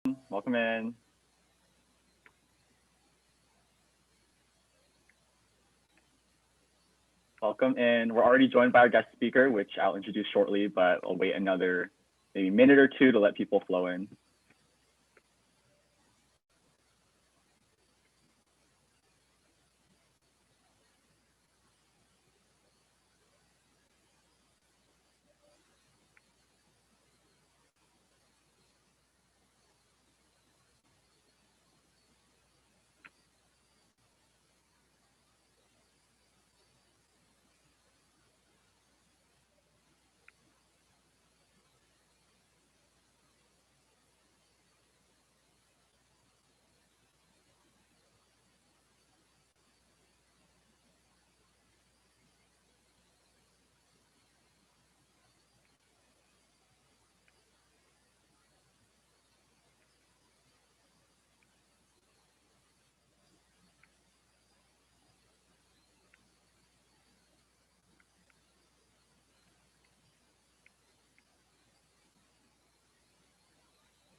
Welcome in. Welcome in. We're already joined by our guest speaker, which I'll introduce shortly, but I'll wait another maybe minute or two to let people flow in.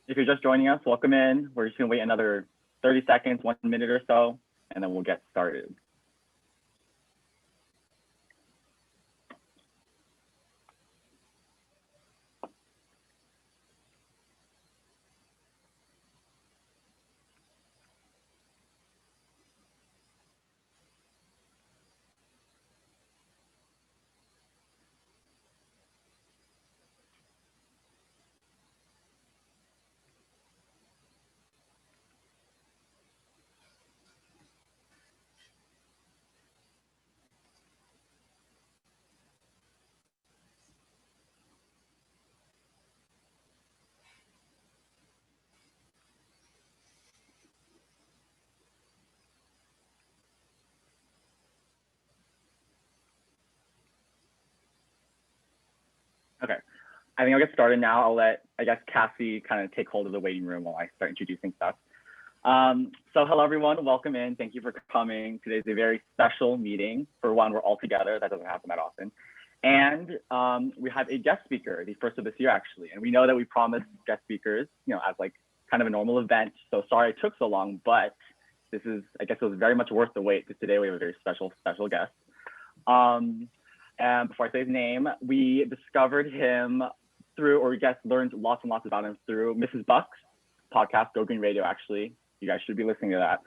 If you're just joining us, welcome in. We're just gonna wait another 30 seconds, 1 minute or so, and then we'll get started. Okay, I think I'll get started now. I'll let, I guess, Cassie kind of take hold of the waiting room while I start introducing stuff. So hello, everyone. Welcome in. Thank you for coming. Today's a very special meeting. For one, we're all together. That doesn't happen that often. And we have a guest speaker, the first of this year, actually. And we know that we promised guest speakers, as like kind of a normal event. So sorry it took so long, but this is, I guess it was very much worth the wait because today we have a very special guest. And before I say his name, we discovered him through, or we guess learned lots and lots about him through Mrs. Buck's podcast, Go Green Radio, actually. You guys should be listening to that.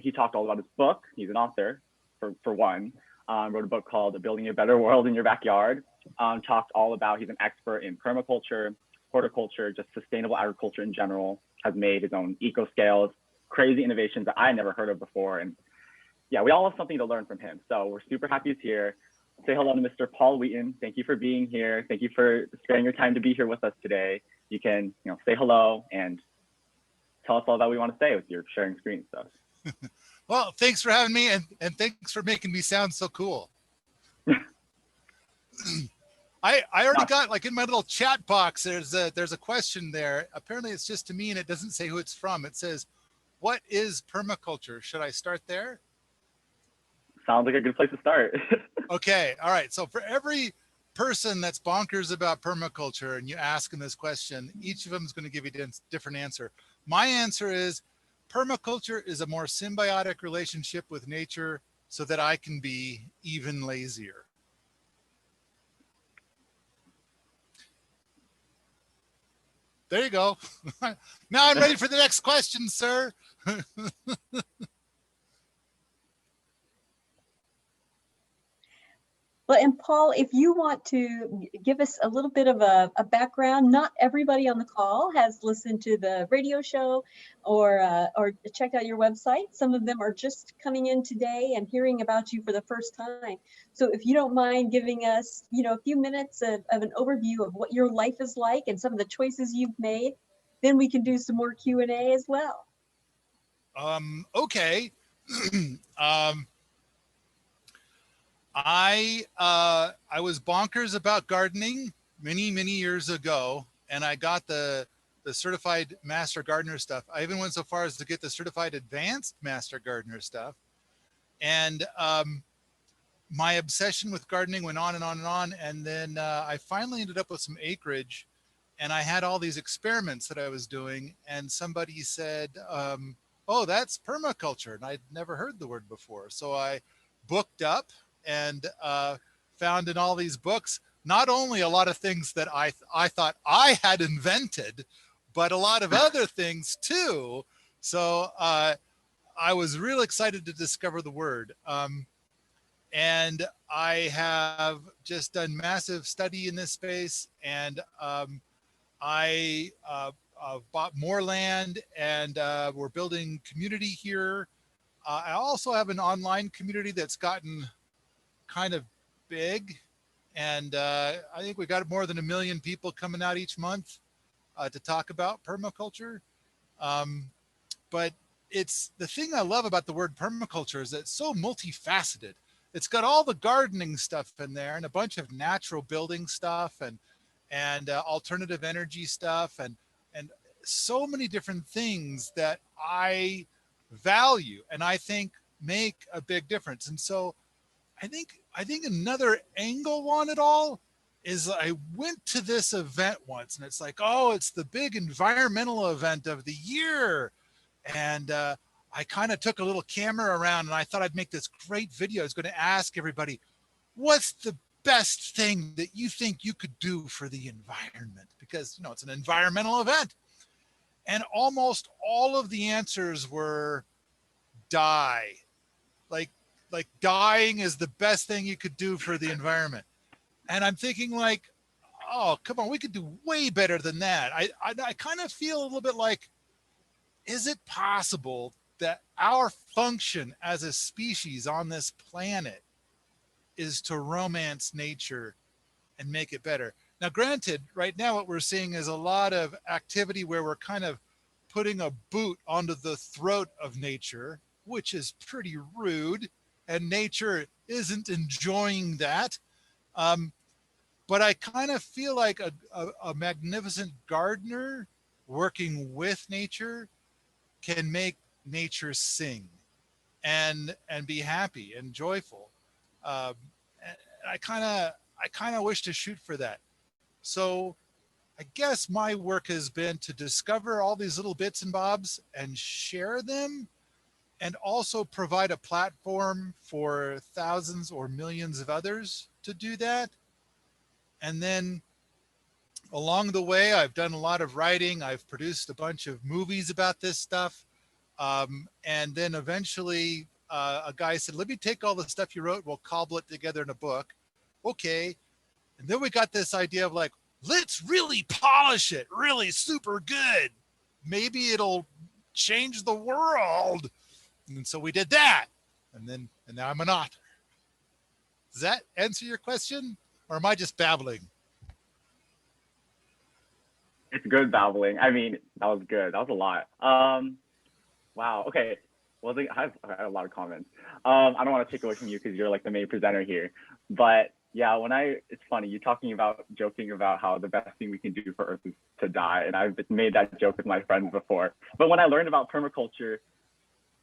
He talked all about his book. He's an author, for one. Wrote a book called Building a Better World in Your Backyard. Talked all about, he's an expert in permaculture, horticulture, just sustainable agriculture in general. Has made his own eco scales, crazy innovations that I never heard of before. And yeah, we all have something to learn from him. So we're super happy he's here. Say hello to Mr. Paul Wheaton. Thank you for being here. Thank you for sparing your time to be here with us today. You can, say hello and tell us all that we want to say with your sharing screen stuff. Well, thanks for having me, and thanks for making me sound so cool. I already got, like, in my little chat box, there's a question there. Apparently it's just to me, and it doesn't say who it's from. It says, what is permaculture? Should I start there? Sounds like a good place to start. Okay, all right. So for every person that's bonkers about permaculture and you ask them this question, each of them is going to give you a different answer. My answer is permaculture is a more symbiotic relationship with nature so that I can be even lazier. There you go. Now I'm ready for the next question, sir. Well, and Paul, if you want to give us a little bit of a background, not everybody on the call has listened to the radio show or checked out your website. Some of them are just coming in today and hearing about you for the first time. So if you don't mind giving us, a few minutes of an overview of what your life is like and some of the choices you've made, then we can do some more Q&A as well. Okay. I was bonkers about gardening many years ago, and I got the certified master gardener stuff. I even went so far as to get the certified advanced master gardener stuff. And my obsession with gardening went on and on and on. And then I finally ended up with some acreage and I had all these experiments that I was doing, and somebody said, oh, that's permaculture. And I'd never heard the word before. So I booked up and found in all these books, not only a lot of things that I thought I had invented, but a lot of other things too. So I was real excited to discover the word. And I have just done massive study in this space, and I bought more land, and we're building community here. I also have an online community that's gotten kind of big, and I think we got more than 1 million people coming out each month to talk about permaculture. But it's the thing I love about the word permaculture is that it's so multifaceted. It's got all the gardening stuff in there and a bunch of natural building stuff and alternative energy stuff and so many different things that I value and I think make a big difference. And so I think another angle on it all is I went to this event once and it's like, oh, it's the big environmental event of the year. And I kind of took a little camera around and I thought I'd make this great video. I was going to ask everybody, what's the best thing that you think you could do for the environment? Because, you know, it's an environmental event. And almost all of the answers were die. Like dying is the best thing you could do for the environment. And I'm thinking like, oh, come on, we could do way better than that. I kind of feel a little bit like, is it possible that our function as a species on this planet is to romance nature and make it better? Now, granted, right now what we're seeing is a lot of activity where we're kind of putting a boot onto the throat of nature, which is pretty rude, and nature isn't enjoying that. But I kind of feel like a magnificent gardener working with nature can make nature sing and be happy and joyful. I kind of wish to shoot for that. So I guess my work has been to discover all these little bits and bobs and share them, and also provide a platform for thousands or millions of others to do that. And then along the way, I've done a lot of writing. I've produced a bunch of movies about this stuff. And then eventually a guy said, let me take all the stuff you wrote, we'll cobble it together in a book. Okay. And then we got this idea of like, let's really polish it really super good. Maybe it'll change the world. And so we did that. And now I'm an author. Does that answer your question? Or am I just babbling? It's good babbling. I mean, that was good. That was a lot. Wow. Okay. Well, I have a lot of comments. I don't want to take away from you because you're like the main presenter here. But yeah, it's funny, you're joking about how the best thing we can do for Earth is to die. And I've made that joke with my friends before. But when I learned about permaculture,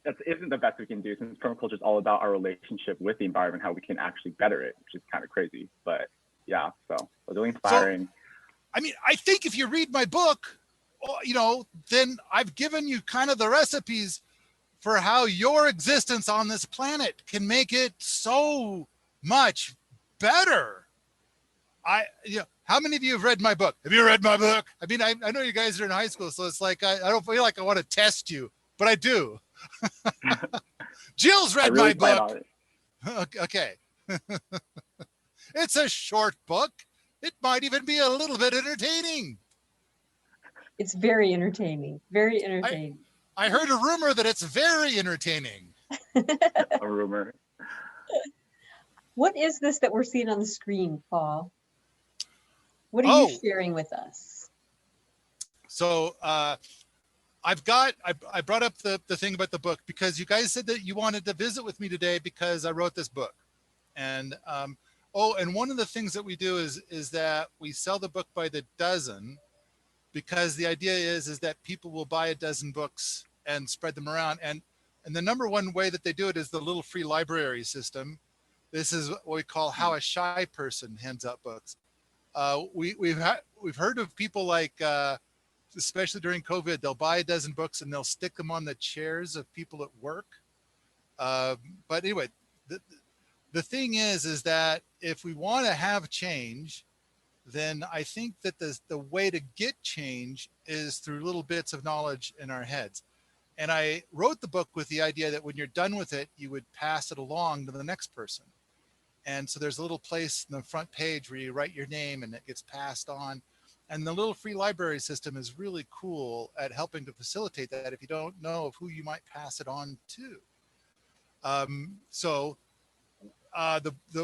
that isn't the best we can do, since permaculture is all about our relationship with the environment, how we can actually better it, which is kind of crazy. But yeah, so it was really inspiring. So, I mean, I think if you read my book, you know, then I've given you kind of the recipes for how your existence on this planet can make it so much better. How many of you have read my book? Have you read my book? I mean, I know you guys are in high school, so it's like, I don't feel like I want to test you, but I do. Jill's read my book. Okay. It's a short book. It might even be a little bit entertaining. It's very entertaining. Very entertaining. I heard a rumor that it's very entertaining. A rumor. What is this that we're seeing on the screen, Paul? What are you sharing with us? So I brought up the thing about the book because you guys said that you wanted to visit with me today because I wrote this book. And and one of the things that we do is that we sell the book by the dozen, because the idea is that people will buy a dozen books and spread them around. And the number one way that they do it is the little free library system. This is what we call how a shy person hands out books. we've heard of people like, especially during COVID, they'll buy a dozen books and they'll stick them on the chairs of people at work. But anyway, the thing is that if we want to have change, then I think that the way to get change is through little bits of knowledge in our heads. And I wrote the book with the idea that when you're done with it, you would pass it along to the next person. And so there's a little place in the front page where you write your name and it gets passed on. And the little free library system is really cool at helping to facilitate that if you don't know of who you might pass it on to.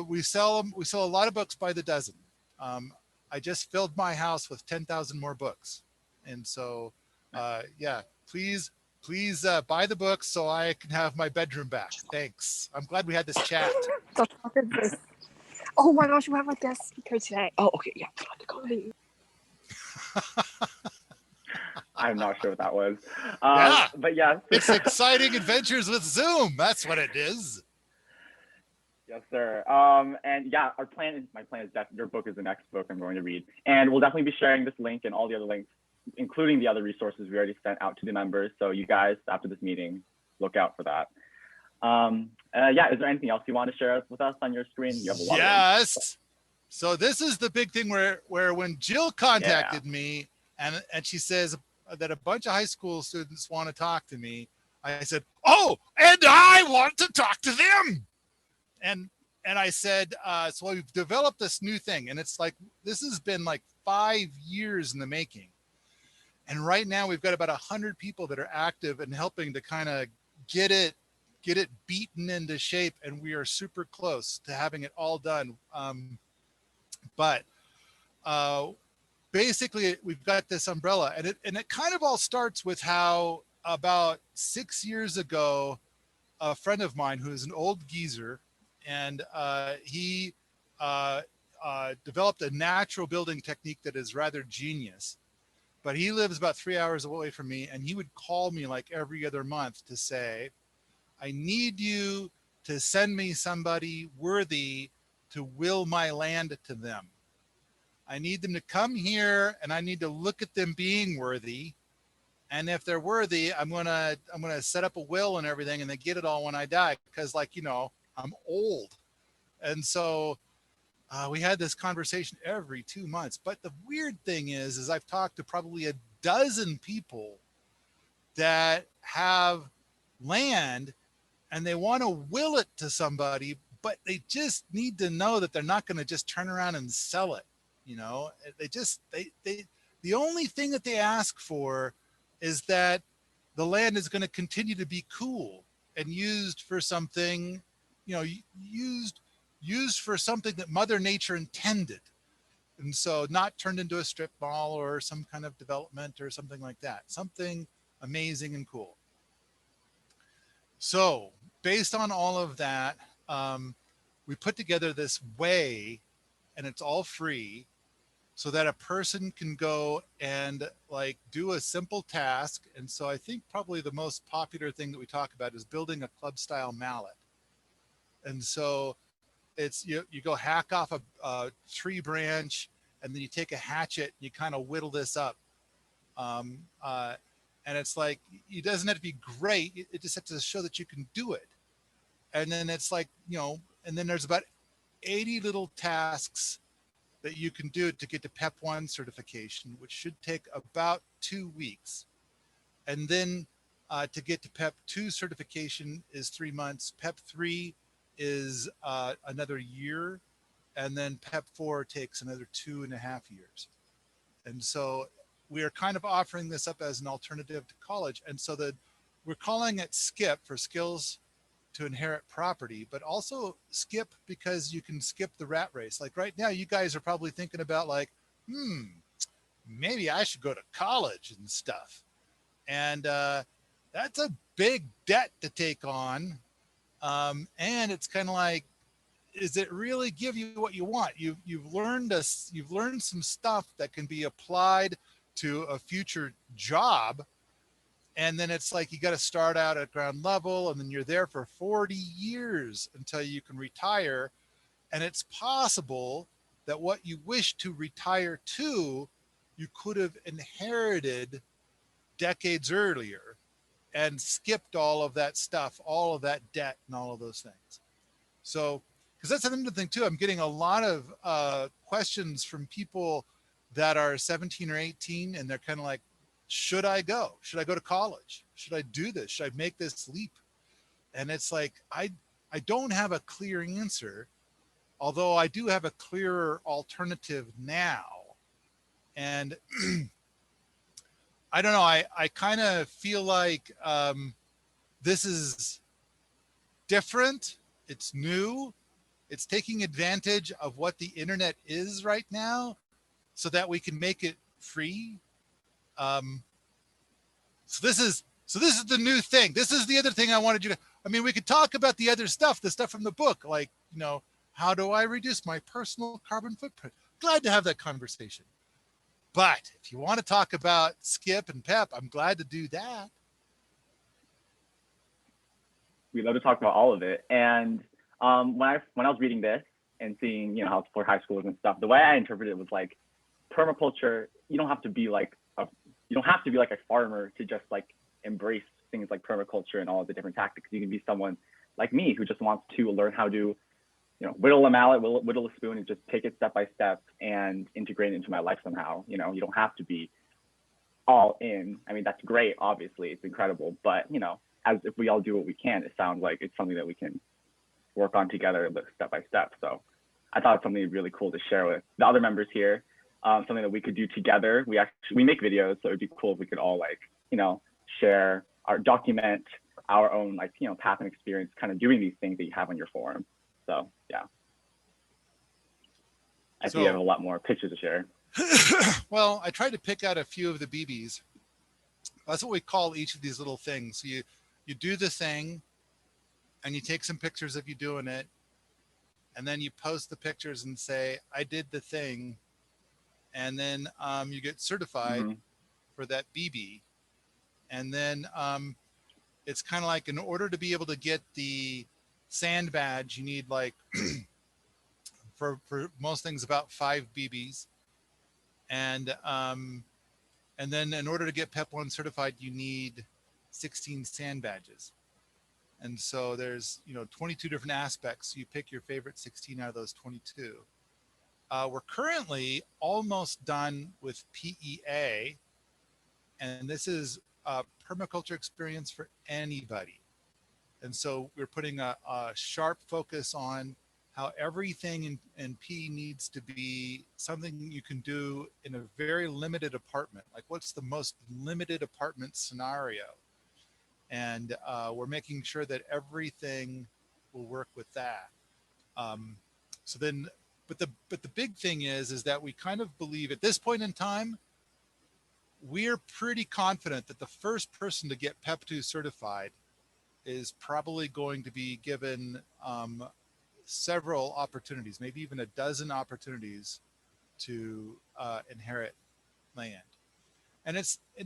We sell a lot of books by the dozen. I just filled my house with 10,000 more books. And so, yeah, please buy the books so I can have my bedroom back. Thanks. I'm glad we had this chat. Oh my gosh, we have a guest speaker today. Oh, okay, yeah. I'm not sure what that was. Yeah. But yeah. It's exciting adventures with Zoom. That's what it is. Yes, sir. And yeah, my plan is that your book is the next book I'm going to read. And we'll definitely be sharing this link and all the other links, including the other resources we already sent out to the members. So you guys, after this meeting, look out for that. Yeah, is there anything else you want to share with us on your screen? You have a lot of links. So this is the big thing where when Jill contacted me and she says that a bunch of high school students want to talk to me, I said, oh, and I want to talk to them. And I said, so we've developed this new thing, and it's like, this has been like 5 years in the making. And right now we've got about 100 people that are active and helping to kind of get it beaten into shape. And we are super close to having it all done. But basically we've got this umbrella, and it kind of all starts with how about 6 years ago, a friend of mine who is an old geezer, and he developed a natural building technique that is rather genius. But he lives about 3 hours away from me, and he would call me like every other month to say, I need you to send me somebody worthy to will my land to them. I need them to come here, and I need to look at them being worthy. And if they're worthy, I'm gonna set up a will and everything, and they get it all when I die, because, like, you know, I'm old. And so we had this conversation every 2 months. But the weird thing is I've talked to probably a dozen people that have land and they want to will it to somebody, but they just need to know that they're not going to just turn around and sell it. You know, the only thing that they ask for is that the land is going to continue to be cool and used for something, you know, used for something that Mother Nature intended. And so not turned into a strip mall or some kind of development or something like that. Something amazing and cool. So based on all of that, we put together this way, and it's all free, so that a person can go and like do a simple task. And so I think probably the most popular thing that we talk about is building a club style mallet. And so it's, you go hack off a tree branch, and then you take a hatchet, and you kind of whittle this up. And it's like, it doesn't have to be great. It just has to show that you can do it. And then it's like, you know, and then there's about 80 little tasks that you can do to get to PEP 1 certification, which should take about 2 weeks. And then to get to PEP 2 certification is 3 months. PEP 3 is another year. And then PEP 4 takes another 2.5 years. And so we are kind of offering this up as an alternative to college. And so we're calling it SKIP, for Skills to Inherit Property, but also skip because you can skip the rat race. Like right now, you guys are probably thinking about like, maybe I should go to college and stuff. And that's a big debt to take on. And it's kind of like, is it really give you what you want? You've learned some stuff that can be applied to a future job. And then it's like, you got to start out at ground level, and then you're there for 40 years until you can retire. And it's possible that what you wish to retire to, you could have inherited decades earlier and skipped all of that stuff, all of that debt and all of those things. So, because that's another thing too, I'm getting a lot of questions from people that are 17 or 18 and they're kind of like, should I go? Should I go to college? Should I do this? Should I make this leap? And it's like, I don't have a clear answer, although I do have a clearer alternative now. And I don't know, I kind of feel like this is different. It's new. It's taking advantage of what the internet is right now so that we can make it free. So this is the new thing. This is the other thing I wanted you to, I mean, we could talk about the other stuff, the stuff from the book, like, you know, how do I reduce my personal carbon footprint? Glad to have that conversation. But if you want to talk about Skip and Pep, I'm glad to do that. We love to talk about all of it. And when I was reading this and seeing, you know, how it's for high schools and stuff, the way I interpreted it was like permaculture. You don't have to be like a farmer to just like embrace things like permaculture and all of the different tactics. You can be someone like me who just wants to learn how to, you know, whittle a mallet, whittle a spoon, and just take it step by step and integrate it into my life somehow. You know, you don't have to be all in. I mean, that's great. Obviously, it's incredible. But, you know, as if we all do what we can, it sounds like it's something that we can work on together step by step. So I thought it's something really cool to share with the other members here. Something that we could do together. We make videos, so it'd be cool if we could all, like, you know, share or document our own, like, you know, path and experience kind of doing these things that you have on your forum. So yeah, I think you have a lot more pictures to share. Well, I tried to pick out a few of the BBs. That's what we call each of these little things. So you do the thing and you take some pictures of you doing it, and then you post the pictures and say, I did the thing. And then you get certified for that BB. And then it's kind of like, in order to be able to get the sand badge, you need, like, for most things, about 5 BBs. And then in order to get PEP 1 certified, you need 16 sand badges. And so there's, you know, 22 different aspects. So you pick your favorite 16 out of those 22. We're currently almost done with PEA, and this is a permaculture experience for anybody. And so we're putting a sharp focus on how everything in P needs to be something you can do in a very limited apartment. Like, what's the most limited apartment scenario? And we're making sure that everything will work with that. So then, but the big thing is that we kind of believe at this point in time, we're pretty confident that the first person to get PEP 2 certified is probably going to be given several opportunities, maybe even a dozen opportunities to inherit land. And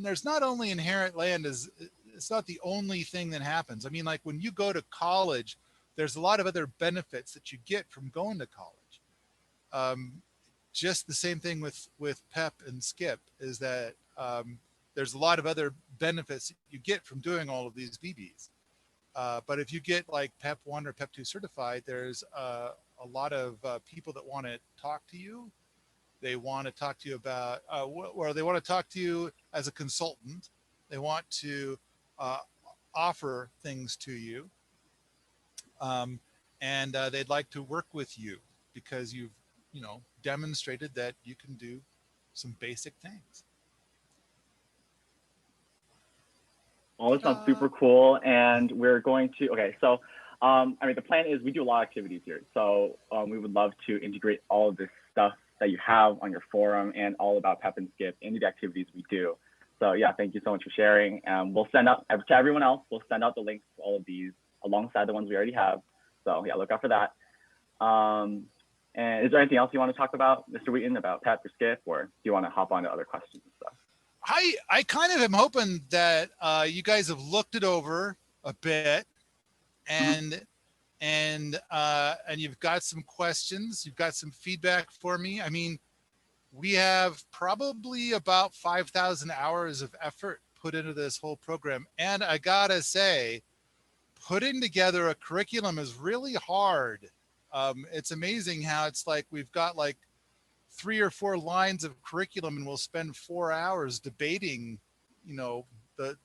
there's not only inherit land, it's not the only thing that happens. I mean, like, when you go to college, there's a lot of other benefits that you get from going to college. Just the same thing with PEP and Skip is that there's a lot of other benefits that you get from doing all of these BBs. But if you get, like, PEP 1 or PEP 2 certified, there's a lot of people that want to talk to you. They want to talk to you about, or they want to talk to you as a consultant. They want to offer things to you. And they'd like to work with you because you've, you know, demonstrated that you can do some basic things. All this sounds super cool, and we're going to, okay, so I mean, the plan is we do a lot of activities here. So we would love to integrate all of this stuff that you have on your forum and all about PEP and Skip into the activities we do. So yeah, thank you so much for sharing. We'll send out to everyone else, we'll send out the links to all of these alongside the ones we already have. So yeah, look out for that. And is there anything else you want to talk about, Mr. Wheaton, about PEP or Skip, or do you want to hop on to other questions and stuff? I kind of am hoping that you guys have looked it over a bit, and and you've got some questions, you've got some feedback for me. I mean, we have probably about 5,000 hours of effort put into this whole program. And I gotta say, putting together a curriculum is really hard. It's amazing how it's like we've got like 3 or 4 lines of curriculum and we'll spend 4 hours debating, you know, the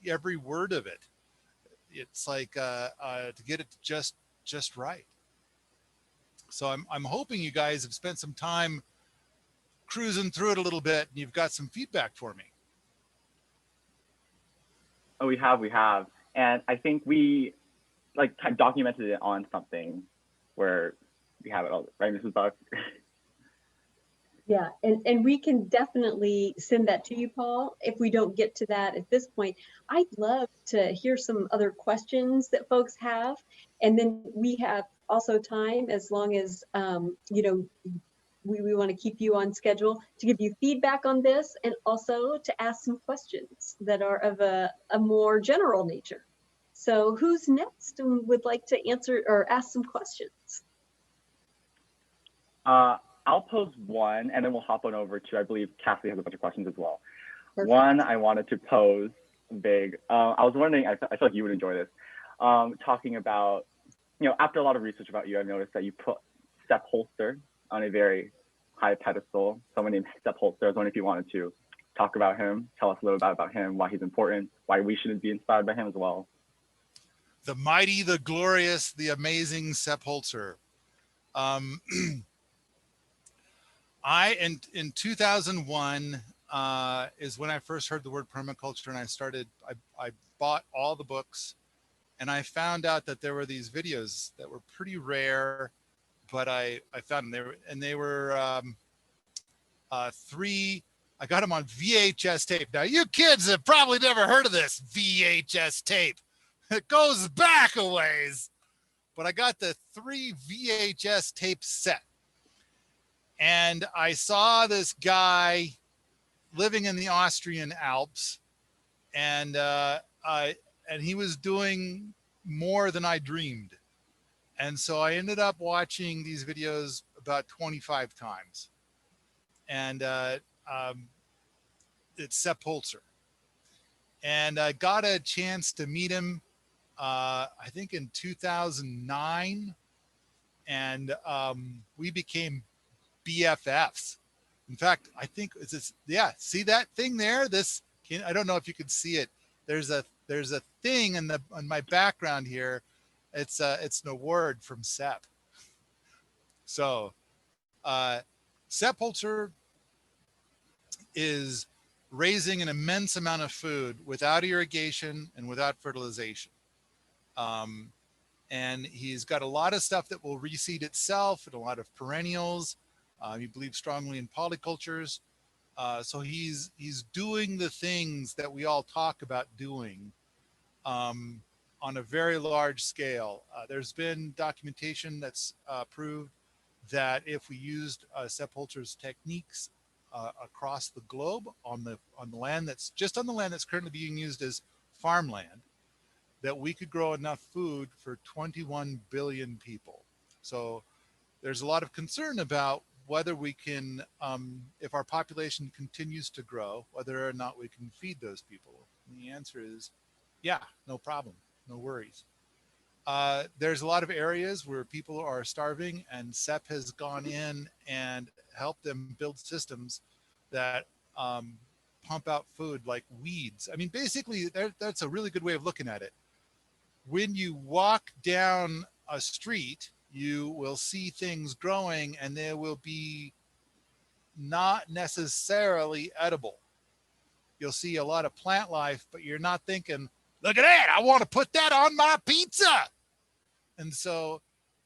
every word of it. It's like to get it just right. So I'm hoping you guys have spent some time cruising through it a little bit and you've got some feedback for me. Oh, we have. And I think we like documented it on something where we have it all, right, Mrs. Buck? Yeah, and we can definitely send that to you, Paul. If we don't get to that at this point, I'd love to hear some other questions that folks have. And then we have also time, as long as, you know, we want to keep you on schedule to give you feedback on this and also to ask some questions that are of a more general nature. So who's next and would like to answer or ask some questions? I'll pose one and then we'll hop on over to, I believe Cassie has a bunch of questions as well. Perfect. One I wanted to pose big. I was wondering, I feel like you would enjoy this, talking about, you know, after a lot of research about you, I've noticed that you put Sepp Holster on a very high pedestal, someone named Sepp Holster. I was wondering if you wanted to talk about him, tell us a little bit about him, why he's important, why we should be inspired by him as well. The mighty, the glorious, the amazing Sepp Holzer. In 2001 is when I first heard the word permaculture, and I bought all the books, and I found out that there were these videos that were pretty rare, but I found them. They were 3. I got them on VHS tape. Now you kids have probably never heard of this VHS tape. It goes back a ways, but I got the 3 VHS tape set. And I saw this guy living in the Austrian Alps, and he was doing more than I dreamed. And so I ended up watching these videos about 25 times. And it's Sepp Holzer. And I got a chance to meet him, I think in 2009. And we became BFFs. In fact, I think it's this, yeah, see that thing there? I don't know if you can see it. There's a thing in my background here. It's an award from Sepp. So Sepp Holzer is raising an immense amount of food without irrigation and without fertilization. And he's got a lot of stuff that will reseed itself and a lot of perennials. He believes strongly in polycultures. So he's doing the things that we all talk about doing on a very large scale. There's been documentation that's proved that if we used Sepp Holzer's techniques across the globe on the land that's currently being used as farmland, that we could grow enough food for 21 billion people. So there's a lot of concern about whether we can, if our population continues to grow, whether or not we can feed those people. And the answer is, yeah, no problem, no worries. There's a lot of areas where people are starving, and Sepp has gone in and helped them build systems that pump out food like weeds. I mean, basically, that's a really good way of looking at it. When you walk down a street, you will see things growing and they will be not necessarily edible. You'll see a lot of plant life, but you're not thinking, look at that, I want to put that on my pizza. And so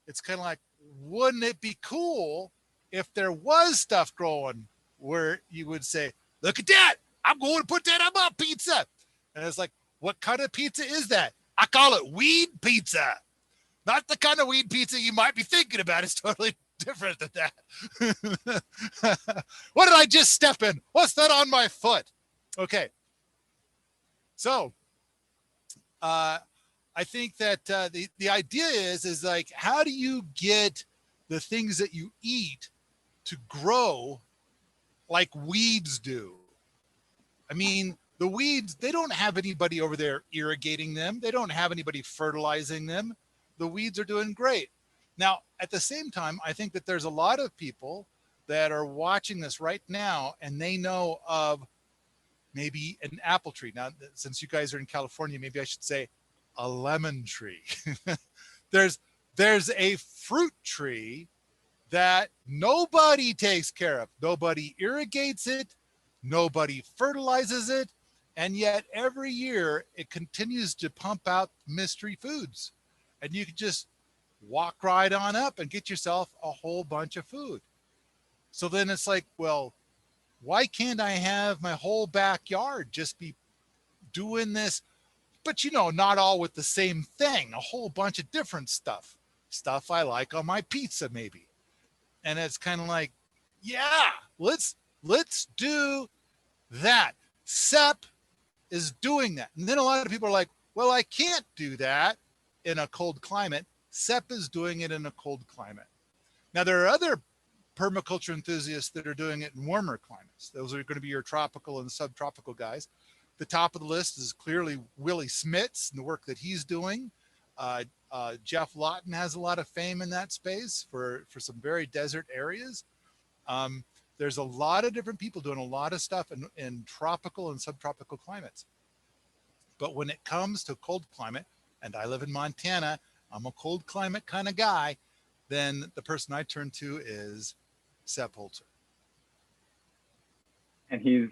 it's kind of like, wouldn't it be cool if there was stuff growing where you would say, look at that, I'm going to put that on my pizza. And it's like, what kind of pizza is that? I call it weed pizza. Not the kind of weed pizza you might be thinking about. It's totally different than that. What did I just step in? What's that on my foot? Okay. So I think that the idea is like, how do you get the things that you eat to grow like weeds do? I mean, the weeds, they don't have anybody over there irrigating them. They don't have anybody fertilizing them. The weeds are doing great. Now, at the same time, I think that there's a lot of people that are watching this right now and they know of maybe an apple tree. Now, since you guys are in California, maybe I should say a lemon tree. there's a fruit tree that nobody takes care of. Nobody irrigates it. Nobody fertilizes it. And yet every year it continues to pump out mystery foods. And you can just walk right on up and get yourself a whole bunch of food. So then it's like, well, why can't I have my whole backyard just be doing this? But not all with the same thing, a whole bunch of different stuff I like on my pizza maybe. And it's kind of like, yeah, let's do that. SEP is doing that. And then a lot of people are like, well, I can't do that in a cold climate. SEP is doing it in a cold climate. Now, there are other permaculture enthusiasts that are doing it in warmer climates. Those are going to be your tropical and subtropical guys. The top of the list is clearly Willie Smits and the work that he's doing. Jeff Lawton has a lot of fame in that space for some very desert areas. There's a lot of different people doing a lot of stuff in tropical and subtropical climates. But when it comes to cold climate, and I live in Montana, I'm a cold climate kind of guy, then the person I turn to is Sepp Holzer. And he's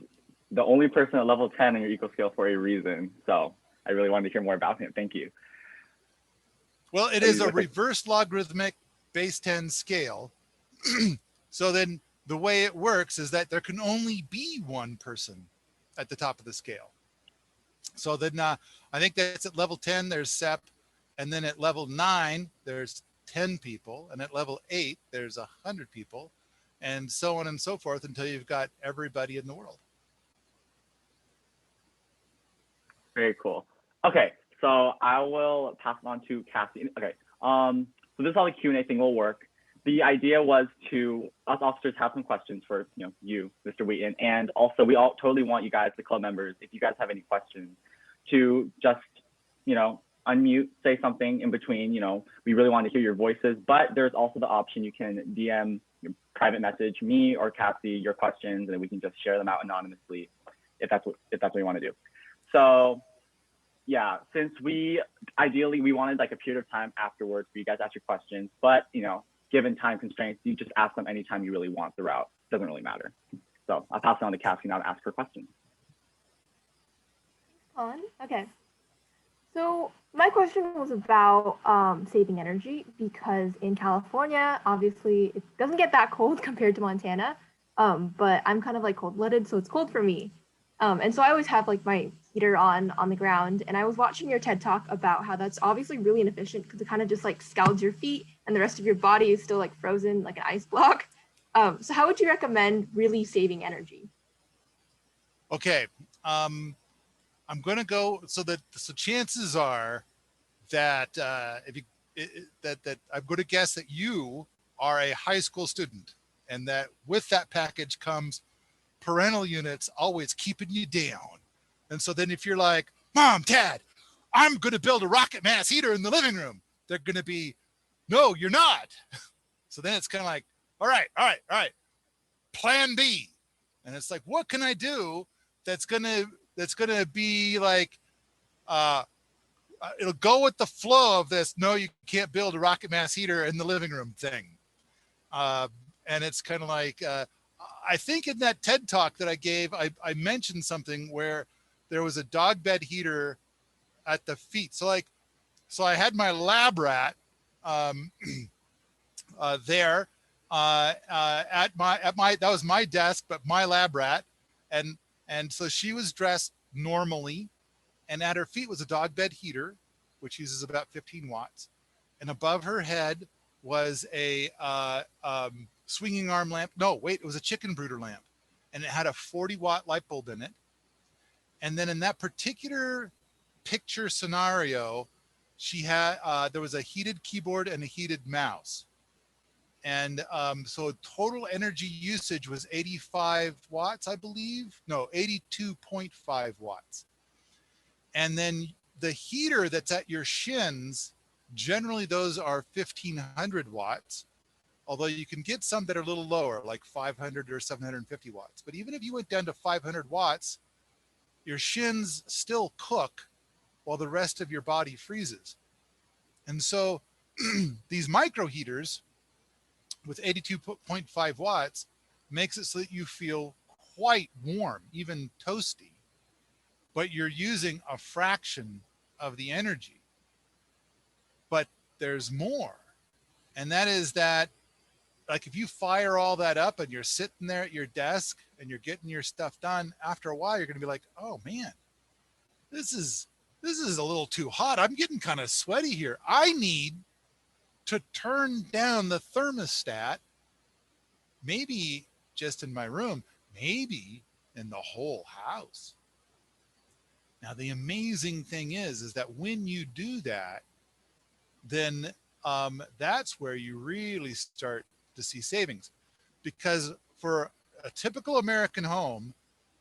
the only person at level 10 on your eco scale for a reason. So I really wanted to hear more about him. Thank you. Well, it is a reverse logarithmic base 10 scale. So then the way it works is that there can only be one person at the top of the scale. So then I think that's at level 10, there's Sepp. And then at level 9, there's 10 people. And at level 8, there's 100 people. And so on and so forth until you've got everybody in the world. Very cool. Okay, so I will pass it on to Cassie. Okay, so this is how the Q&A thing will work. The idea was to us officers have some questions for you, Mr. Wheaton, and also we all totally want you guys, the club members, if you guys have any questions, to just unmute, say something in between. We really want to hear your voices, but there's also the option you can DM, private message me or Cassie your questions, and then we can just share them out anonymously if that's what you want to do. So yeah, since ideally we wanted like a period of time afterwards for you guys to ask your questions, but given time constraints, you just ask them anytime you really want throughout. Doesn't really matter. So I'll pass it on to Cassie now to ask her questions. Okay. So my question was about saving energy, because in California, obviously it doesn't get that cold compared to Montana, but I'm kind of like cold-blooded, so it's cold for me. And so I always have like my heater on the ground, and I was watching your TED talk about how that's obviously really inefficient because it kind of just like scalds your feet and the rest of your body is still like frozen like an ice block. So how would you recommend really saving energy? Okay, I'm going to go so chances are that that I'm going to guess that you are a high school student, and that with that package comes parental units always keeping you down. And so then if you're like, Mom, Dad, I'm going to build a rocket mass heater in the living room, they're going to be, no, you're not. So then it's kind of like, all right. Plan B. And it's like, what can I do that's going to be like, it'll go with the flow of this. No, you can't build a rocket mass heater in the living room thing. And it's kind of like, I think in that TED talk that I gave, I mentioned something where there was a dog bed heater at the feet. So I had my lab rat there at my that was my desk, but my lab rat, and so she was dressed normally, and at her feet was a dog bed heater, which uses about 15 watts, and above her head was a swinging arm lamp. No, wait, it was a chicken brooder lamp, and it had a 40-watt light bulb in it. And then in that particular picture scenario, She had, there was a heated keyboard and a heated mouse. And so total energy usage was 85 watts, I believe. No, 82.5 watts. And then the heater that's at your shins, generally those are 1500 watts, although you can get some that are a little lower, like 500 or 750 watts. But even if you went down to 500 watts, your shins still cook while the rest of your body freezes. And so these micro heaters with 82.5 watts makes it so that you feel quite warm, even toasty, but you're using a fraction of the energy. But there's more. And that is that, like, if you fire all that up and you're sitting there at your desk and you're getting your stuff done, after a while, you're going to be like, oh man, this is a little too hot. I'm getting kind of sweaty here. I need to turn down the thermostat, maybe just in my room, maybe in the whole house. Now, the amazing thing is that when you do that, then that's where you really start to see savings. Because for a typical American home,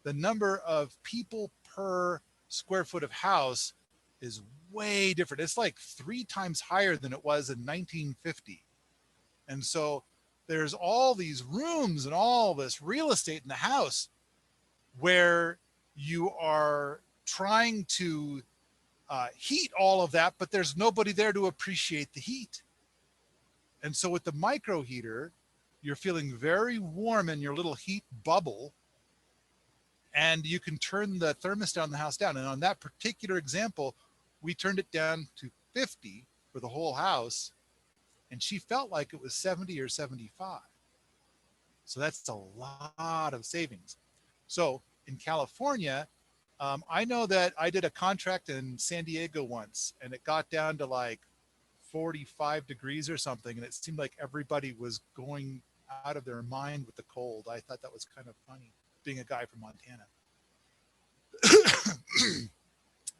the number of people per square foot of house is way different. It's like 3 times higher than it was in 1950. And so there's all these rooms and all this real estate in the house where you are trying to heat all of that, but there's nobody there to appreciate the heat. And so with the micro heater, you're feeling very warm in your little heat bubble, and you can turn the thermostat in the house down. And on that particular example, we turned it down to 50 for the whole house, and she felt like it was 70 or 75. So that's a lot of savings. So in California, I know that I did a contract in San Diego once, and it got down to like 45 degrees or something, and it seemed like everybody was going out of their mind with the cold. I thought that was kind of funny, being a guy from Montana.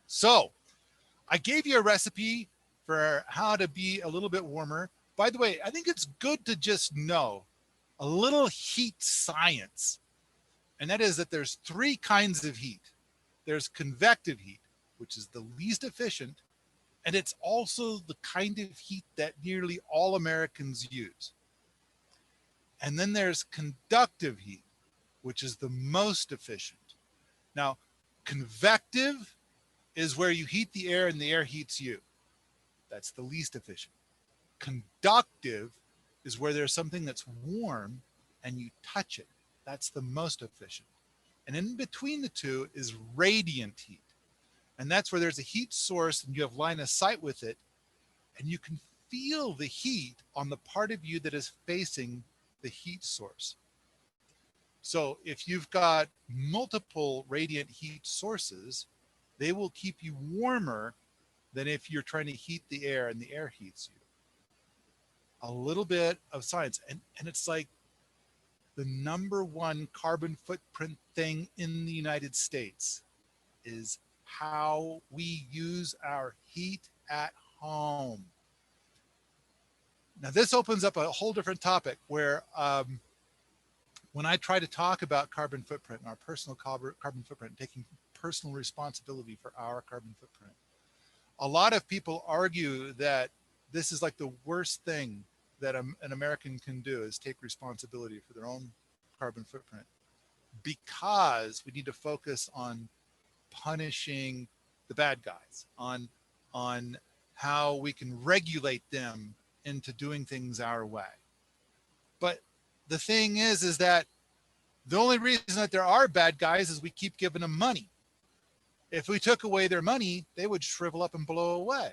So I gave you a recipe for how to be a little bit warmer. By the way, I think it's good to just know a little heat science, and that is that there's 3 kinds of heat. There's convective heat, which is the least efficient, and it's also the kind of heat that nearly all Americans use. And then there's conductive heat, which is the most efficient. Now, convective is where you heat the air and the air heats you. That's the least efficient. Conductive is where there's something that's warm and you touch it. That's the most efficient. And in between the two is radiant heat. And that's where there's a heat source and you have line of sight with it, and you can feel the heat on the part of you that is facing the heat source. So if you've got multiple radiant heat sources, they will keep you warmer than if you're trying to heat the air and the air heats you. A little bit of science. And it's like the number 1 carbon footprint thing in the United States is how we use our heat at home. Now, this opens up a whole different topic where when I try to talk about carbon footprint and our personal carbon footprint, taking personal responsibility for our carbon footprint, a lot of people argue that this is like the worst thing that an American can do is take responsibility for their own carbon footprint, because we need to focus on punishing the bad guys, on how we can regulate them into doing things our way. But the thing is that the only reason that there are bad guys is we keep giving them money. If we took away their money, they would shrivel up and blow away.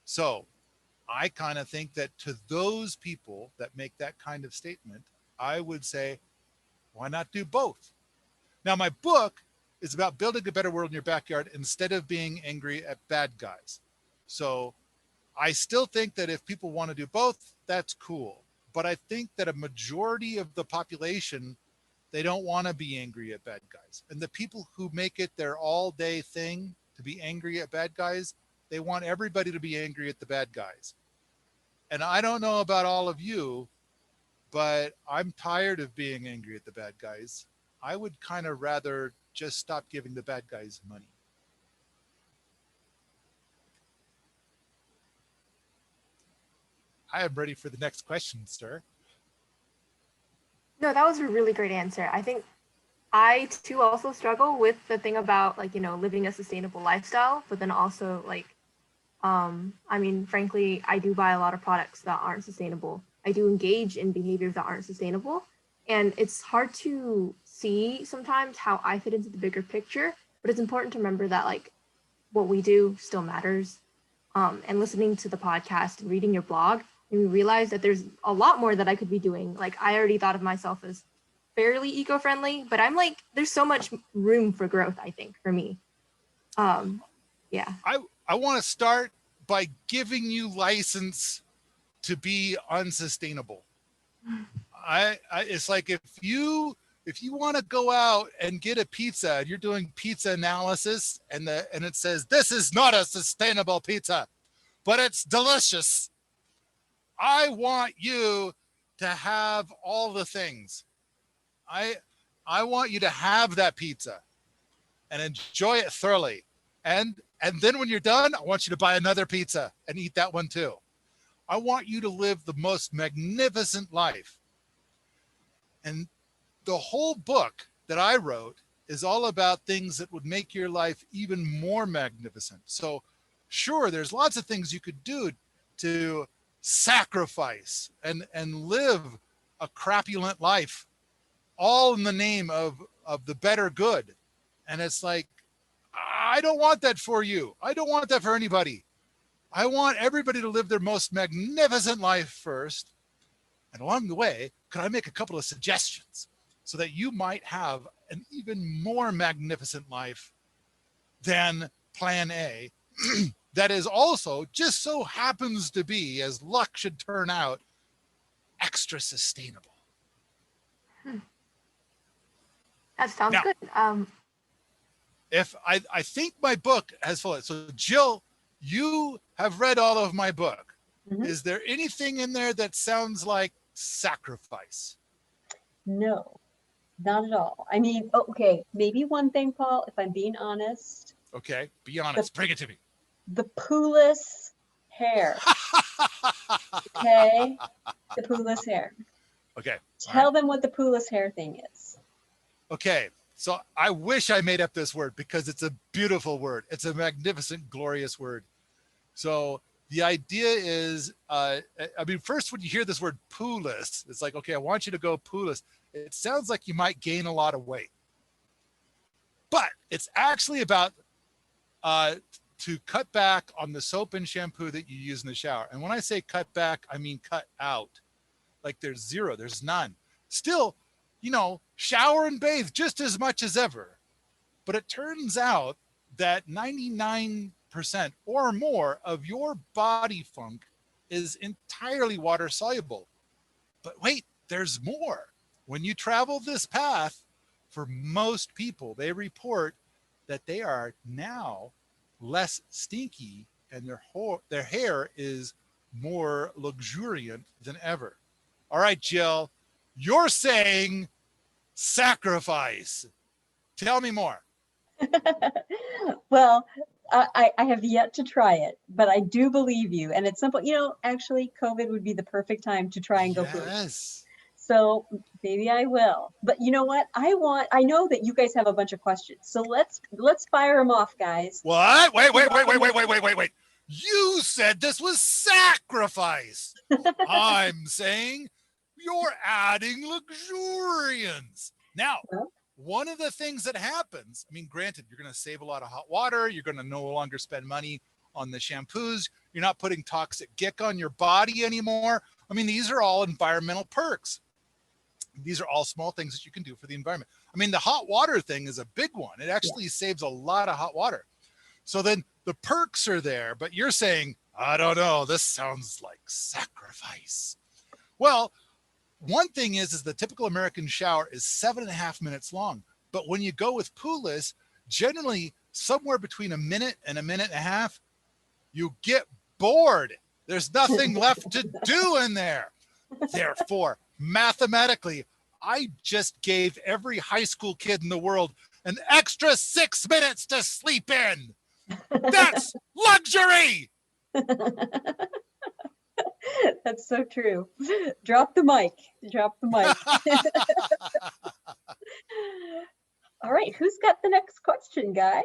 So I kind of think that to those people that make that kind of statement, I would say, why not do both? Now, my book is about building a better world in your backyard instead of being angry at bad guys. So I still think that if people want to do both, that's cool. But I think that a majority of the population, they don't want to be angry at bad guys. And the people who make it their all day thing to be angry at bad guys, They want everybody to be angry at the bad guys. And I don't know about all of you, but I'm tired of being angry at the bad guys. I would kind of rather just stop giving the bad guys money. I am ready for the next question, sir. No, that was a really great answer. I think I too also struggle with the thing about like, living a sustainable lifestyle, but then also like, I mean, frankly, I do buy a lot of products that aren't sustainable. I do engage in behaviors that aren't sustainable. And it's hard to see sometimes how I fit into the bigger picture, but it's important to remember that like what we do still matters. And listening to the podcast and reading your blog, and we realize that there's a lot more that I could be doing. Like I already thought of myself as fairly eco-friendly, but I'm like, there's so much room for growth, I think, for me. Yeah. I want to start by giving you license to be unsustainable. It's like if you want to go out and get a pizza and you're doing pizza analysis and it says this is not a sustainable pizza, but it's delicious. I want you to have all the things. I want you to have that pizza and enjoy it thoroughly. And then when you're done, I want you to buy another pizza and eat that one too. I want you to live the most magnificent life. And the whole book that I wrote is all about things that would make your life even more magnificent. So sure, there's lots of things you could do to sacrifice and live a crapulent life, all in the name of the better good. And it's like, I don't want that for you. I don't want that for anybody. I want everybody to live their most magnificent life first. And along the way, could I make a couple of suggestions so that you might have an even more magnificent life than plan A that is also just so happens to be, as luck should turn out, extra sustainable. That sounds Now, good. If I think my book has full. So Jill, you have read all of my book. Mhm. Is there anything in there that sounds like sacrifice? No, not at all. I mean, okay, maybe one thing, Paul, if I'm being honest, Okay, be honest. Bring it to me. the poolless hair. Okay, the poolless hair. Okay. Tell them what the poolless hair thing is. Okay. So I wish I made up this word because it's a beautiful word. It's a magnificent, glorious word. So the idea is, I mean, first when you hear this word poolless, it's like, okay, I want you to go poolless. It sounds like you might gain a lot of weight. But it's actually about to cut back on the soap and shampoo that you use in the shower. And when I say cut back, I mean cut out. Like there's zero, there's none. Still, shower and bathe just as much as ever. But it turns out that 99% or more of your body funk is entirely water soluble. But wait, there's more. When you travel this path, for most people, they report that they are now less stinky and their hair is more luxuriant than ever. All right, Jill, you're saying sacrifice. Tell me more. Well, I have yet to try it, but I do believe you. And it's simple. Actually, COVID would be the perfect time to try and go poolless. Yes. So maybe I will. But you know what? I know that you guys have a bunch of questions. So let's fire them off, guys. What? Wait. You said this was sacrifice. I'm saying you're adding luxuriance. Now, one of the things that happens, I mean, granted, you're going to save a lot of hot water. You're going to no longer spend money on the shampoos. You're not putting toxic gick on your body anymore. I mean, these are all environmental perks. These are all small things that you can do for the environment. I mean, the hot water thing is a big one. It actually saves a lot of hot water. So then the perks are there, but you're saying, I don't know, this sounds like sacrifice. Well, one thing is the typical American shower is 7.5 minutes long. But when you go with poolless, generally somewhere between a minute and a minute and a half, You get bored. There's nothing left to do in there. Therefore, mathematically, I just gave every high school kid in the world an extra 6 minutes to sleep in. That's luxury. That's so true. Drop the mic. Drop the mic. All right, who's got the next question, guys?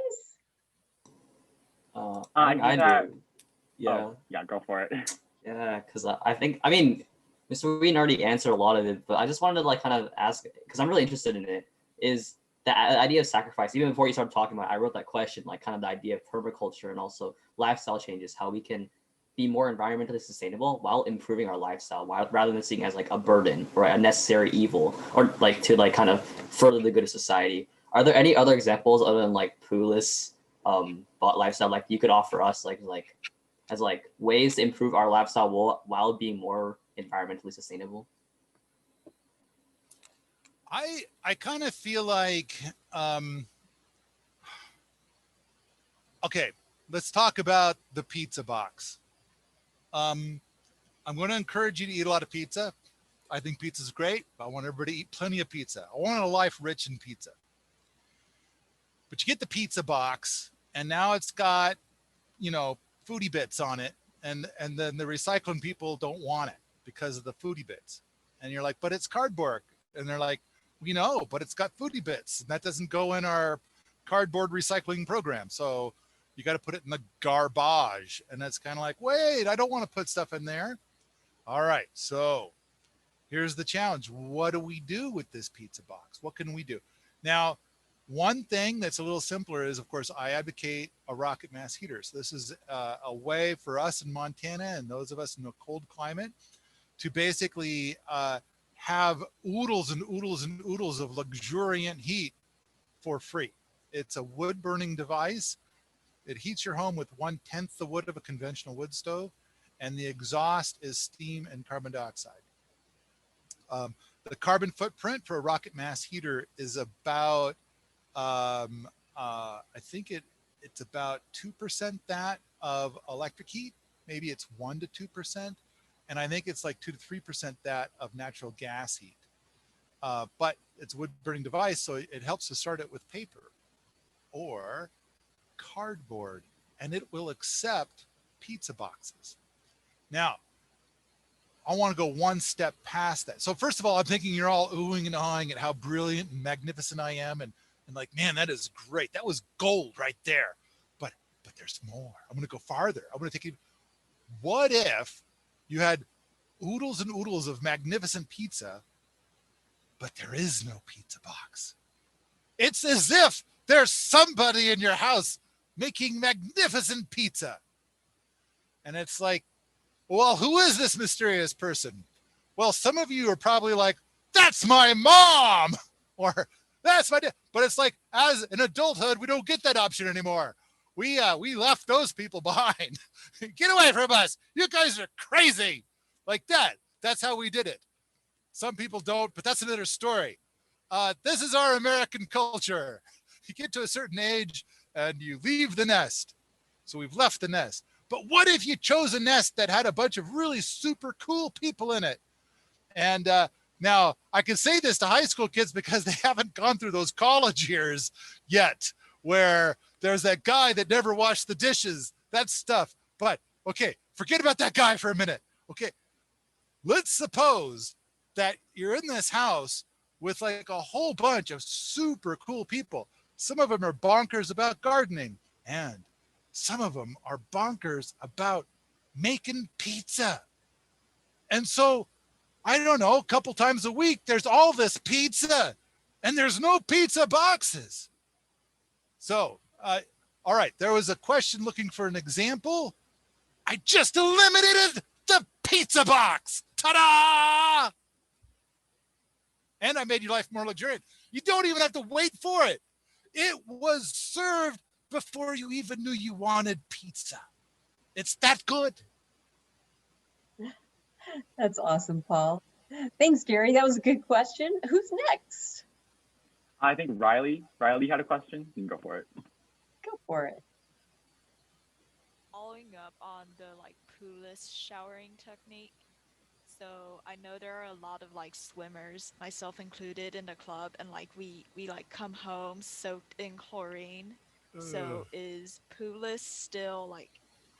I do. Yeah. Oh, yeah, go for it. Yeah, because I mean, Mr. Wheaton already answered a lot of it, but I just wanted to like kind of ask, because I'm really interested in it, is the idea of sacrifice. Even before you started talking about it, I wrote that question, like kind of the idea of permaculture and also lifestyle changes, how we can be more environmentally sustainable while improving our lifestyle, rather than seeing it as like a burden or a necessary evil, or like to like kind of further the good of society. Are there any other examples other than like poo-less lifestyle like you could offer us like as like ways to improve our lifestyle while being more environmentally sustainable? I kind of feel like okay, let's talk about the pizza box. I'm going to encourage you to eat a lot of pizza. I think pizza is great. I want everybody to eat plenty of pizza. I want a life rich in pizza. But you get the pizza box, and now it's got, you know, foodie bits on it, and then the recycling people don't want it because of the foodie bits. And you're like, but it's cardboard. And they're like, we know, but it's got foodie bits, and that doesn't go in our cardboard recycling program. So you got to put it in the garbage. And that's kind of like, wait, I don't want to put stuff in there. All right, so here's the challenge. What do we do with this pizza box? What can we do? Now, one thing that's a little simpler is, of course, I advocate a rocket mass heater. So this is a way for us in Montana and those of us in a cold climate to basically have oodles and oodles and oodles of luxuriant heat for free. It's a wood burning device. It heats your home with 1/10 the wood of a conventional wood stove, and the exhaust is steam and carbon dioxide. The carbon footprint for a rocket mass heater is about, I think it's about 2% that of electric heat. Maybe it's 1 to 2%. And I think it's like 2 to 3% that of natural gas heat. But it's a wood burning device, so it helps to start it with paper or cardboard, and it will accept pizza boxes. Now, I want to go one step past that. So first of all, I'm thinking you're all oohing and ahhing at how brilliant and magnificent I am, and like, man, that is great. That was gold right there. But there's more. I'm going to go farther. I'm going to take you. What if you had oodles and oodles of magnificent pizza, but there is no pizza box? It's as if there's somebody in your house making magnificent pizza. And it's like, well, who is this mysterious person? Well, some of you are probably like, that's my mom, or that's my dad. But it's like, as in adulthood, we don't get that option anymore. We left those people behind. Get away from us. You guys are crazy. Like that. That's how we did it. Some people don't, but that's another story. This is our American culture. You get to a certain age and you leave the nest. So we've left the nest. But what if you chose a nest that had a bunch of really super cool people in it? And now I can say this to high school kids because they haven't gone through those college years yet, where there's that guy that never washed the dishes, that stuff. But okay, forget about that guy for a minute. Okay, let's suppose that you're in this house with like a whole bunch of super cool people. Some of them are bonkers about gardening, and some of them are bonkers about making pizza. And so, I don't know, a couple times a week, there's all this pizza, and there's no pizza boxes. So, all right, there was a question looking for an example. I just eliminated the pizza box. Ta-da! And I made your life more luxuriant. You don't even have to wait for it. It was served before you even knew you wanted pizza. It's that good. That's awesome, Paul. Thanks, Gary. That was a good question. Who's next? I think Riley had a question. You can go for it. Go for it. following up on the like poolless showering technique. So I know there are a lot of like swimmers, myself included, in the club, and like we like come home soaked in chlorine. Ugh. So is poolless still like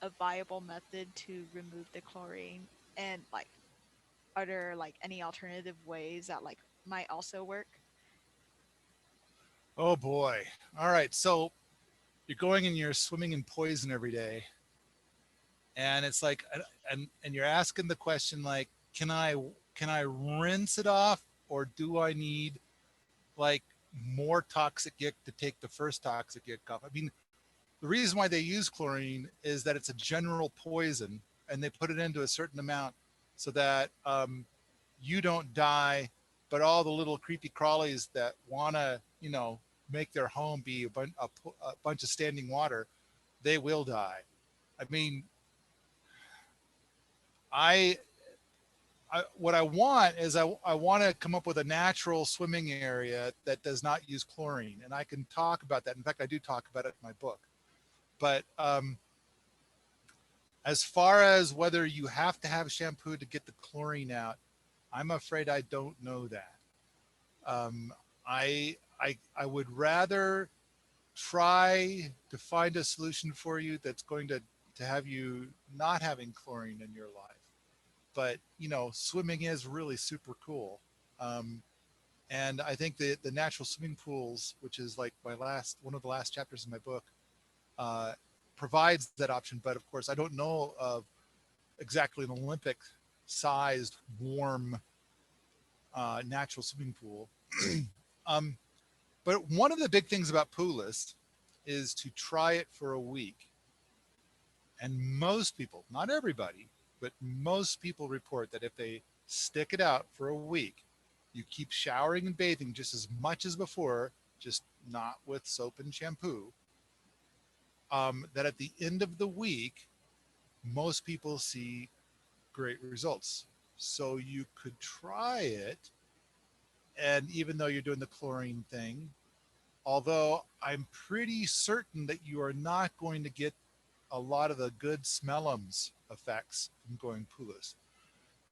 a viable method to remove the chlorine? And like, are there like any alternative ways that like might also work? Oh boy. All right. So you're going and you're swimming in poison every day, and it's like, and you're asking the question like, can I rinse it off, or do I need like more toxic yick to take the first toxic yick off? I mean, the reason why they use chlorine is that it's a general poison, and they put it into a certain amount so that you don't die, but all the little creepy crawlies that want to, make their home be a bunch of standing water, they will die. I mean, I, what I want is I want to come up with a natural swimming area that does not use chlorine, and I can talk about that. In fact, I do talk about it in my book. But as far as whether you have to have shampoo to get the chlorine out, I'm afraid I don't know that. Um, I would rather try to find a solution for you that's going to have you not having chlorine in your life. But swimming is really super cool. And I think the natural swimming pools, which is like one of the last chapters in my book, uh, provides that option. But of course, I don't know of exactly an Olympic sized warm natural swimming pool. um, but one of the big things about poolless is to try it for a week. And most people, not everybody, but most people report that if they stick it out for a week, you keep showering and bathing just as much as before, just not with soap and shampoo, that at the end of the week, most people see great results. So you could try it. And even though you're doing the chlorine thing, although I'm pretty certain that you are not going to get a lot of the good smellums effects from going poolless,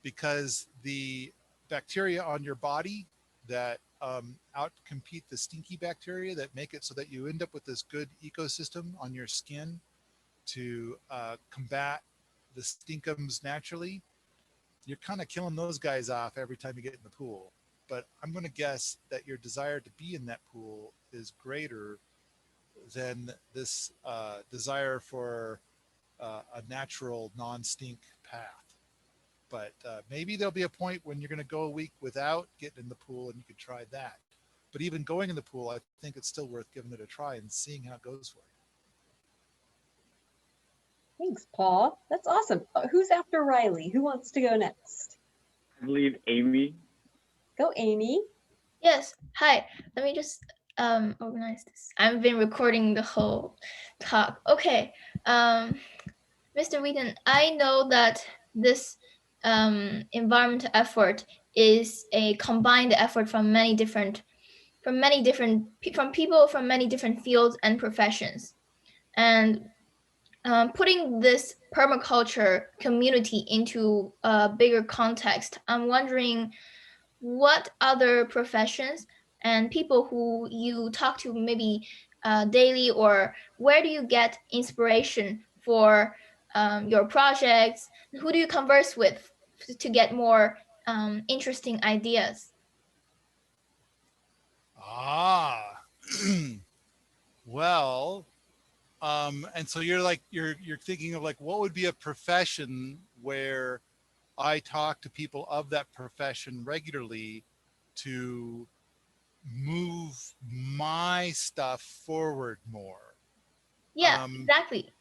because the bacteria on your body that outcompete the stinky bacteria that make it so that you end up with this good ecosystem on your skin to combat the stinkums naturally, you're kind of killing those guys off every time you get in the pool. But I'm going to guess that your desire to be in that pool is greater than this desire for a natural non-stink path. But maybe there'll be a point when you're going to go a week without getting in the pool, and you could try that. But even going in the pool, I think it's still worth giving it a try and seeing how it goes for you. Thanks, Paul. That's awesome. Who's after Riley? Who wants to go next? I believe Amy. Go, Amy. Yes. Hi. Let me just organize this. I've been recording the whole talk. Okay. Mr. Wheaton, I know that this environmental effort is a combined effort from people from many different fields and professions. And putting this permaculture community into a bigger context, I'm wondering what other professions and people who you talk to maybe daily, or where do you get inspiration for your projects? Who do you converse with to get more interesting ideas? Well, and so you're thinking of like, what would be a profession where I talk to people of that profession regularly to move my stuff forward more. Yeah, exactly.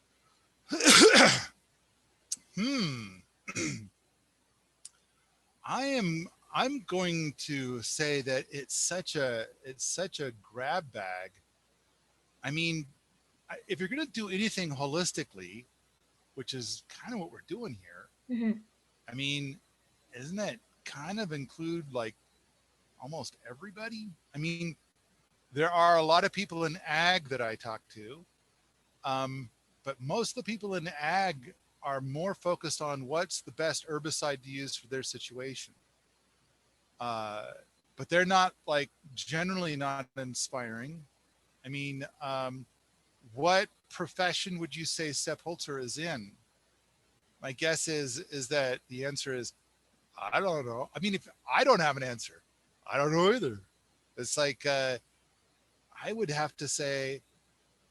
I'm going to say that it's such a grab bag. I mean, if you're going to do anything holistically, which is kind of what we're doing here, Mm-hmm. I mean, isn't it kind of include like almost everybody? I mean, there are a lot of people in ag that I talk to. but most of the people in ag are more focused on what's the best herbicide to use for their situation. But they're not like generally not inspiring. I mean, what profession would you say Sepp Holzer is in? My guess is that the answer is, I don't know. I mean, if I don't have an answer, I don't know either. It's like, I would have to say,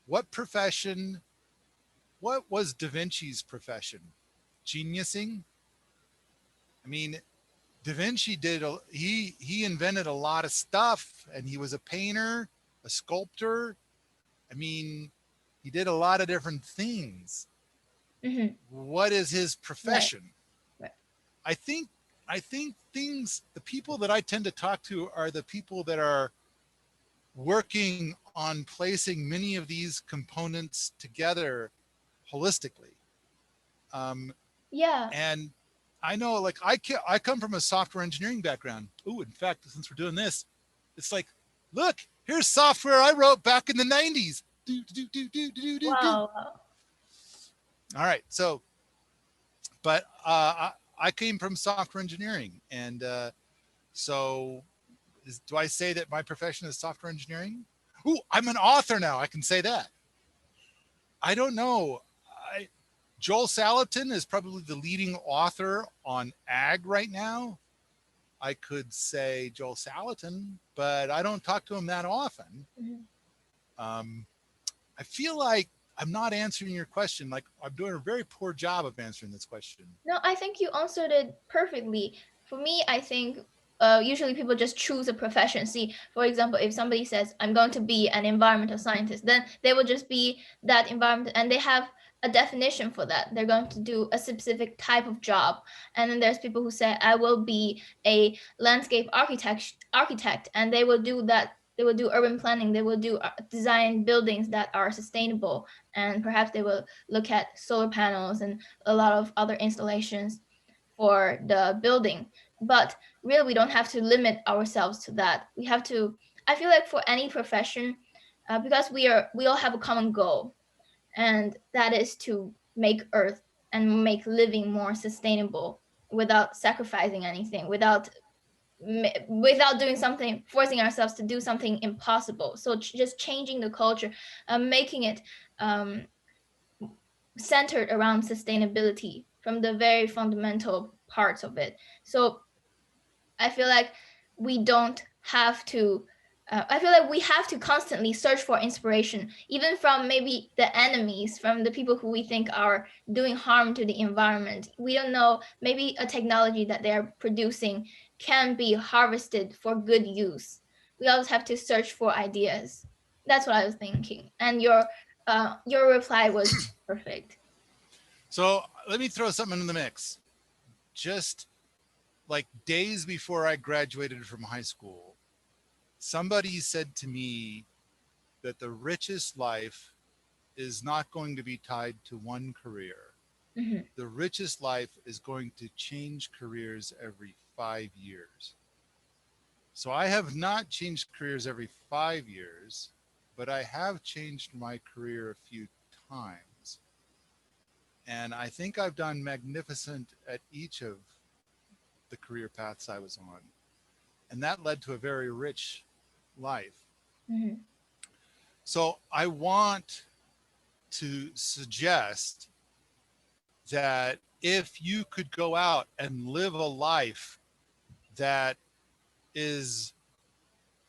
what profession, what was Da Vinci's profession? Geniusing? I mean, Da Vinci he invented a lot of stuff, and he was a painter, a sculptor. I mean, he did a lot of different things. Mhm. What is his profession? Right. I think the people that I tend to talk to are the people that are working on placing many of these components together holistically. Yeah. And I know, like, I come from a software engineering background. Ooh, in fact, since we're doing this, it's like, look, here's software I wrote back in the 90s. Wow. All right. So, but I came from software engineering. And so do I say that my profession is software engineering? Ooh, I'm an author now. I can say that. I don't know. Joel Salatin is probably the leading author on ag right now. I could say Joel Salatin, but I don't talk to him that often. Mhm. I feel like I'm not answering your question. Like, I'm doing a very poor job of answering this question. No, I think you answered it perfectly. For me, I think usually people just choose a profession. See, for example, if somebody says, I'm going to be an environmental scientist, then they will just be that environment, and they have a definition for that. They're going to do a specific type of job. And then there's people who say, I will be a landscape architect, and they will do that. They will do urban planning. They will do design buildings that are sustainable, and perhaps they will look at solar panels and a lot of other installations for the building. But really, we don't have to limit ourselves to that. We have to, I feel like for any profession, because we all have a common goal, and that is to make Earth and make living more sustainable without sacrificing anything, without doing something, forcing ourselves to do something impossible. So just changing the culture, making it centered around sustainability from the very fundamental parts of it. So I feel like we don't have to. I feel like we have to constantly search for inspiration, even from maybe the enemies, from the people who we think are doing harm to the environment. We don't know, maybe a technology that they're producing can be harvested for good use. We always have to search for ideas. That's what I was thinking. And your reply was perfect. So let me throw something in the mix. Just like days before I graduated from high school, somebody said to me that the richest life is not going to be tied to one career. Mhm. The richest life is going to change careers every 5 years. So I have not changed careers every 5 years, but I have changed my career a few times. And I think I've done magnificent at each of the career paths I was on. And that led to a very rich life. Mhm. So I want to suggest that if you could go out and live a life that is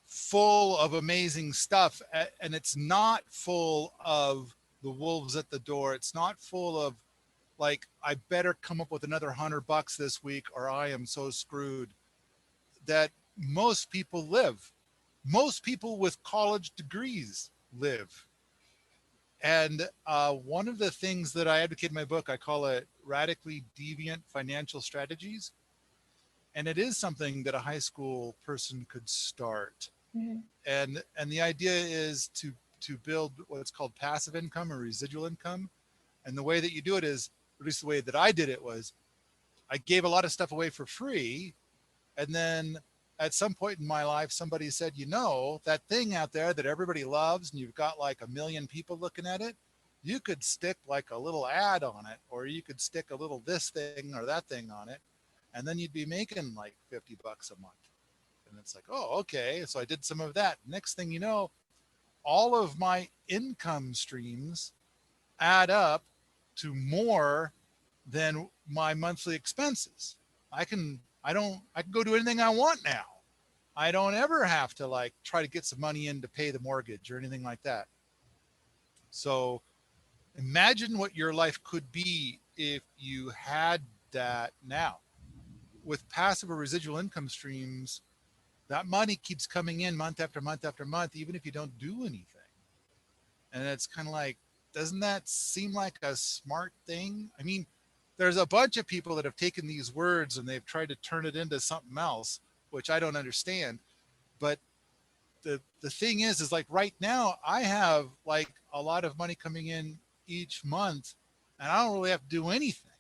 full of amazing stuff, and it's not full of the wolves at the door, it's not full of like, I better come up with another $100 this week or I am so screwed, that most people live. Most people with college degrees live. And one of the things that I advocate in my book, I call it radically deviant financial strategies. And it is something that a high school person could start. Mhm. And the idea is to build what's called passive income or residual income. And the way that you do it is, at least the way that I did it was, I gave a lot of stuff away for free. And then at some point in my life, somebody said, you know, that thing out there that everybody loves and you've got like 1 million people looking at it, you could stick like a little ad on it, or you could stick a little this thing or that thing on it, and then you'd be making like $50 a month. And it's like, oh, okay. So I did some of that. Next thing you know, all of my income streams add up to more than my monthly expenses. I can go do anything I want now. I don't ever have to like try to get some money in to pay the mortgage or anything like that. So imagine what your life could be if you had that now. With passive or residual income streams, that money keeps coming in month after month after month, even if you don't do anything. And it's kind of like, doesn't that seem like a smart thing? I mean, there's a bunch of people that have taken these words and they've tried to turn it into something else, which I don't understand. But the thing is like right now I have like a lot of money coming in each month and I don't really have to do anything.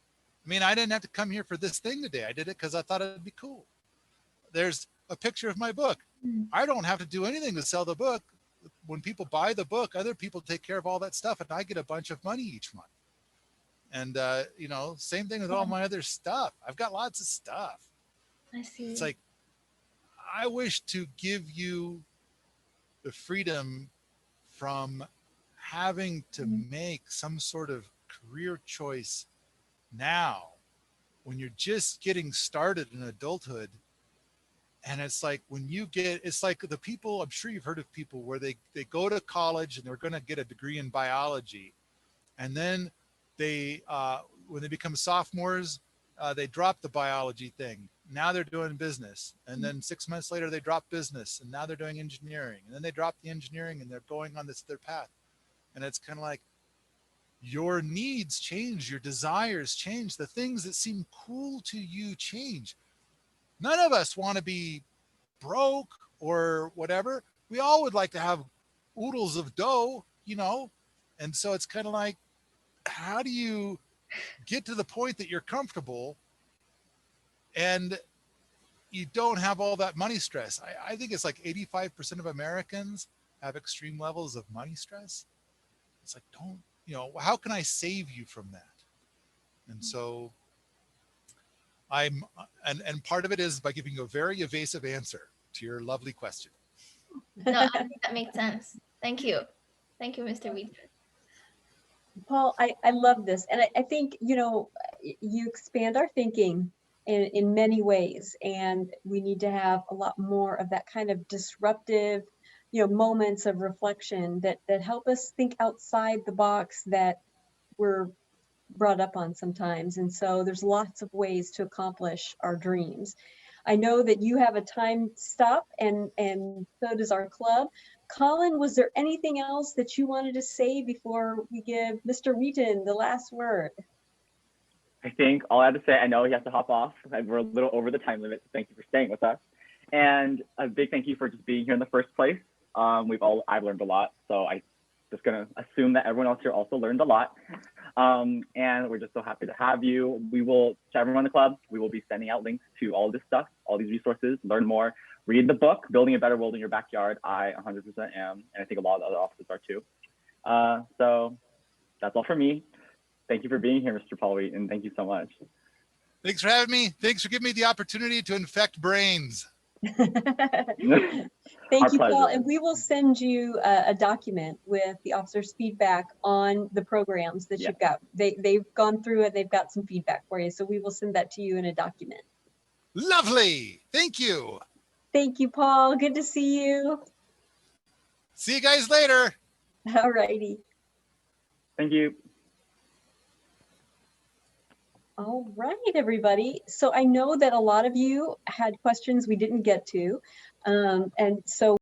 I mean, I didn't have to come here for this thing today. I did it because I thought it'd be cool. There's a picture of my book. I don't have to do anything to sell the book. When people buy the book, other people take care of all that stuff and I get a bunch of money each month. And, you know, same thing with all my other stuff. I've got lots of stuff. I see. It's like, I wish to give you the freedom from having to make some sort of career choice now when you're just getting started in adulthood. And it's like when you get, it's like the people, I'm sure you've heard of people where they go to college and they're going to get a degree in biology. And then they, when they become sophomores, they drop the biology thing. Now they're doing business. And then 6 months later, they drop business and now they're doing engineering. And then they drop the engineering and they're going on this their path. And it's kind of like your needs change, your desires change, the things that seem cool to you change. None of us want to be broke or whatever. We all would like to have oodles of dough, you know? And so it's kind of like, how do you get to the point that you're comfortable and you don't have all that money stress? I think it's like 85% of Americans have extreme levels of money stress. It's like, don't, you know, how can I save you from that? And so and part of it is by giving you a very evasive answer to your lovely question. No, I think that makes sense. Thank you. Thank you, Mr. Wheaton. Paul, I love this. And I think, you know, you expand our thinking in many ways. And we need to have a lot more of that kind of disruptive, you know, moments of reflection that help us think outside the box that we're brought up on sometimes. And so there's lots of ways to accomplish our dreams. I know that you have a time stop and so does our club. Colin, was there anything else that you wanted to say before we give Mr. Wheaton the last word? I think all I have to say, I know he has to hop off. We're a little over the time limit. So thank you for staying with us. And a big thank you for just being here in the first place. I've learned a lot. So I just gonna assume that everyone else here also learned a lot. And we're just so happy to have you. We will, to everyone in the club, we will be sending out links to all this stuff, all these resources, learn more, read the book, Building a Better World in Your Backyard. I 100% am, and I think a lot of the other officers are too. So that's all for me. Thank you for being here, Mr. Paul Wheaton, and thank you so much. Thanks for having me. Thanks for giving me the opportunity to infect brains. Thank you, pleasure. Paul. And we will send you a document with the officers' feedback on the programs that you've got. They've gone through it. They've got some feedback for you. So we will send that to you in a document. Lovely. Thank you. Thank you, Paul. Good to see you. See you guys later. All righty. Thank you. All right, everybody. So I know that a lot of you had questions we didn't get to. And so